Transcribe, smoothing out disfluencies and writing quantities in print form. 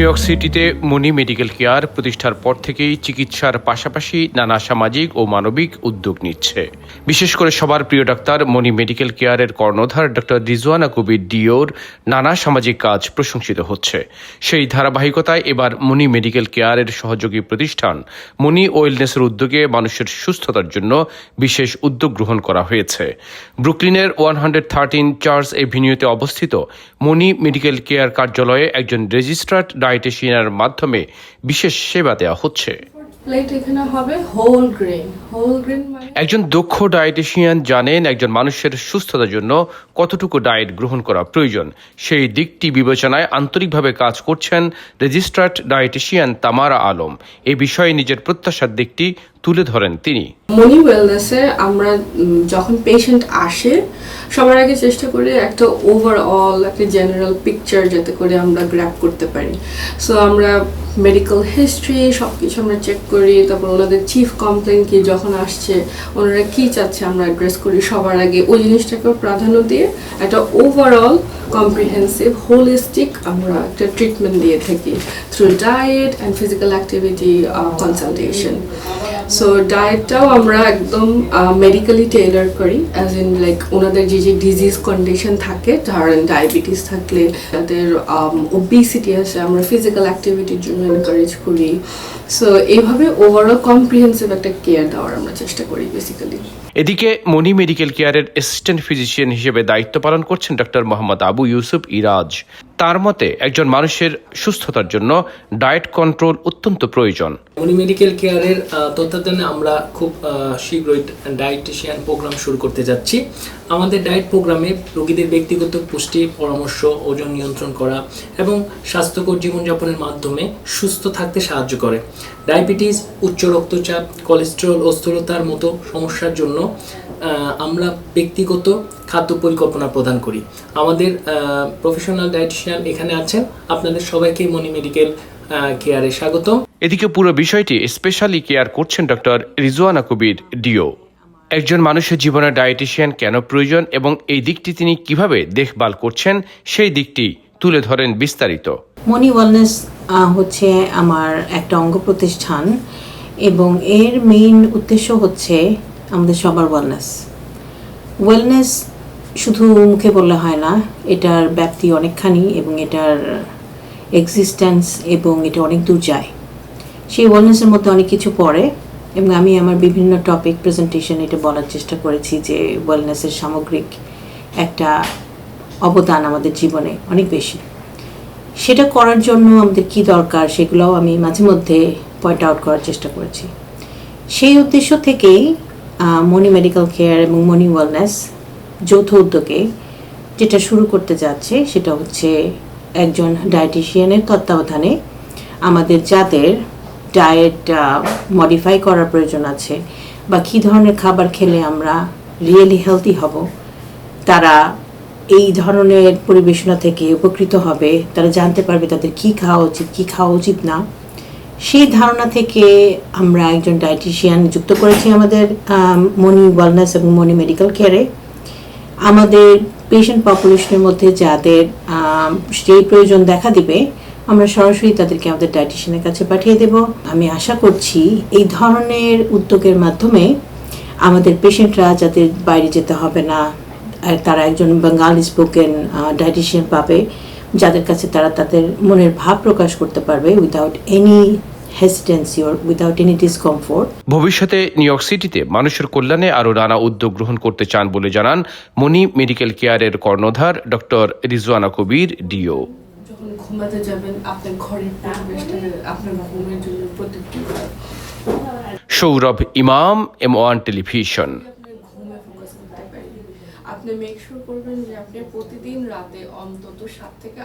New York সিটিতে মনি medical care প্রতিষ্ঠার পর থেকেই চিকিৎসার পাশাপাশি নানা সামাজিক ও মানবিক উদ্যোগ নিচ্ছে। বিশেষ করে সবার প্রিয় ডাক্তার মনি মেডিকেল কেয়ারের কর্ণধার ডক্টর রিজওয়ানা কবির ডিওর নানা সামাজিক কাজ প্রশংসিত হচ্ছে। সেই ধারাবাহিকতায় এবার মনি মেডিকেল কেয়ারের সহযোগী প্রতিষ্ঠান মনি ওয়েলনেসের উদ্যোগে মানুষের সুস্থতার জন্য বিশেষ উদ্যোগ গ্রহণ করা হয়েছে। ব্রুকলিনের 113 চার্চ এভিনিউতে অবস্থিত মনি মেডিকেল কেয়ার কার্যালয়ে একজন রেজিস্ট্রার্ড ডায়েটিশিয়ানের মাধ্যমে বিশেষ সেবা দেওয়া হচ্ছে। একজন দক্ষ ডায়েটিশিয়ান জানেন একজন মানুষের সুস্থতার জন্য কতটুকু ডায়েট গ্রহণ করা প্রয়োজন। সেই দিকটি বিবেচনায় আন্তরিকভাবে কাজ করছেন রেজিস্ট্রার্ড ডায়েটিশিয়ান তামারা আলম। এ বিষয়ে নিজের প্রত্যাশার দিকটি তুলে ধরেন তিনি। মনি ওয়েলনেসে আমরা যখন পেশেন্ট আসে সবার আগে চেষ্টা করি একটা ওভারঅল একটা জেনারেল পিকচার যাতে করে আমরা গ্র্যাব করতে পারি। সো আমরা মেডিকেল হিস্ট্রি সব কিছু আমরা চেক করি, তারপর ওনাদের চিফ কমপ্লেন কি, যখন আসছে ওনারা কি চাচ্ছে আমরা অ্যাড্রেস করি। সবার আগে ওই জিনিসটাকেও প্রাধান্য দিয়ে একটা ওভারঅল কম্প্রিহেন্সিভ হোলিস্টিক আমরা একটা ট্রিটমেন্ট দিয়ে থাকি through diet and physical activity consultation. So ডায়েটটাও আমরা একদম মেডিকেলি টেইলার করি, অ্যাজ ইন লাইক ওনাদের যে যে ডিজিজ কন্ডিশন থাকে, ধরেন ডায়াবেটিস থাকলে, তাদের ওবিসিটি আছে, আমরা ফিজিক্যাল অ্যাক্টিভিটির জন্য এনকারেজ করি। সো এইভাবে ওভারঅল কম্প্রিহেন্সিভ একটা কেয়ার দেওয়ার আমরা চেষ্টা করি বেসিক্যালি। এদিকে মনি মেডিকেল কেয়ারের অ্যাসিস্ট্যান্ট ফিজিশিয়ান হিসেবে দায়িত্ব পালন করছেন ডক্টর মোহাম্মদ আবু ইউসুফ ইরাজ। তার মতে একজন মানুষের সুস্থতার জন্য ডায়েট কন্ট্রোল অত্যন্ত প্রয়োজন। মনি মেডিকেল কেয়ারের তত্ত্বাবধানে আমরা খুব শীঘ্রই ডায়েটিশিয়ান প্রোগ্রাম শুরু করতে যাচ্ছি। আমাদের ডায়েট প্রোগ্রামে রোগীদের ব্যক্তিগত পুষ্টি পরামর্শ, ওজন নিয়ন্ত্রণ করা এবং স্বাস্থ্যকর জীবনযাপনের মাধ্যমে সুস্থ থাকতে সাহায্য করে। ডায়াবেটিস, উচ্চ রক্তচাপ, কোলেস্টেরল ও স্থূলতার মতো সমস্যার জন্য আমরা ব্যক্তিগত খাদ্য পরিকল্পনা প্রদান করি। আমাদের প্রফেশনাল ডায়েটিশিয়ান এখানে আছেন। আপনাদের সবাইকে মনি মেডিকেল কেয়ারে স্বাগতম। এদিকে পুরো বিষয়টি স্পেশালি কেয়ার করছেন ডক্টর রিজওয়ানা কবির ডিও। একজন মানুষের জীবনে ডায়েটিশিয়ান কেন প্রয়োজন এবং এই দিকটি তিনি কিভাবে দেখভাল করছেন সেই দিকটি তুলে ধরেন বিস্তারিত। মনি ওয়েলনেস হচ্ছে আমার একটা অঙ্গ প্রতিষ্ঠান এবং এর মেইন উদ্দেশ্য হচ্ছে আমাদের সবার ওয়েলনেস শুধু মুখে বললে হয় না, এটার ব্যাপ্তি অনেকখানি এবং এটার এক্সিস্টেন্স এবং এটা অনেক দূর যায়। সেই ওয়েলনেসের মধ্যে অনেক কিছু পড়ে এবং আমি আমার বিভিন্ন টপিক প্রেজেন্টেশন এটা বলার চেষ্টা করেছি যে ওয়েলনেসের সামগ্রিক একটা অবদান আমাদের জীবনে অনেক বেশি। সেটা করার জন্য আমাদের কি দরকার সেগুলোও আমি মাঝে মধ্যে পয়েন্ট আউট করার চেষ্টা করেছি। সেই উদ্দেশ্য থেকেই মনি মেডিকেল কেয়ার এবং মনি ওয়েলনেস যৌথ উদ্যোগে যেটা শুরু করতে যাচ্ছে সেটা হচ্ছে একজন ডায়েটিশিয়ানের তত্ত্বাবধানে আমাদের যাদের ডায়েট মডিফাই করার প্রয়োজন আছে বা কী ধরনের খাবার খেলে আমরা রিয়েলি হেলদি হব, তারা এই ধরনের পরিবেশনা থেকে উপকৃত হবে, তারা জানতে পারবে তাদের কী খাওয়া উচিত কী খাওয়া উচিত না। সেই ধারণা থেকে আমরা একজন ডায়েটিশিয়ান যুক্ত করেছি আমাদের মনি ওয়েলনেস এবং মনি মেডিকেল কেয়ারে। আমাদের পেশেন্ট পপুলেশনের মধ্যে যাদের সেই প্রয়োজন দেখা দিবে আমরা সরাসরি তাদেরকে আমাদের ডায়েটিশিয়ানের কাছে পাঠিয়ে দেব। আমি আশা করছি এই ধরনের উদ্যোগের মাধ্যমে আমাদের পেশেন্টরা যাদের বাইরে যেতে হবে না, তারা একজন বেঙ্গলি স্পোকেন ডায়েটিশিয়ান পাবে যাদের কাছে তারা তাদের মনের ভাব প্রকাশ করতে পারবে without any hesitancy or without any discomfort. ভবিষ্যতে নিউ ইয়র্ক সিটিতে মানুষের কল্যাণে আরও নানা উদ্যোগ গ্রহণ করতে চান বলে জানান মনি মেডিকেল কেয়ারের কর্ণধার ডক্টর রিজওয়ানা কবির ডিও। যখন ঘুমাতে যাবেন আপনার ঘরের পরিবেশটা আপনার ঘুমের জন্য প্রত্যেকটি। সৌরভ ইমাম, M1 টেলিভিশন। আপনি মেক শিওর করবেন যে আপনি প্রতিদিন রাতে অন্তত 7 থেকে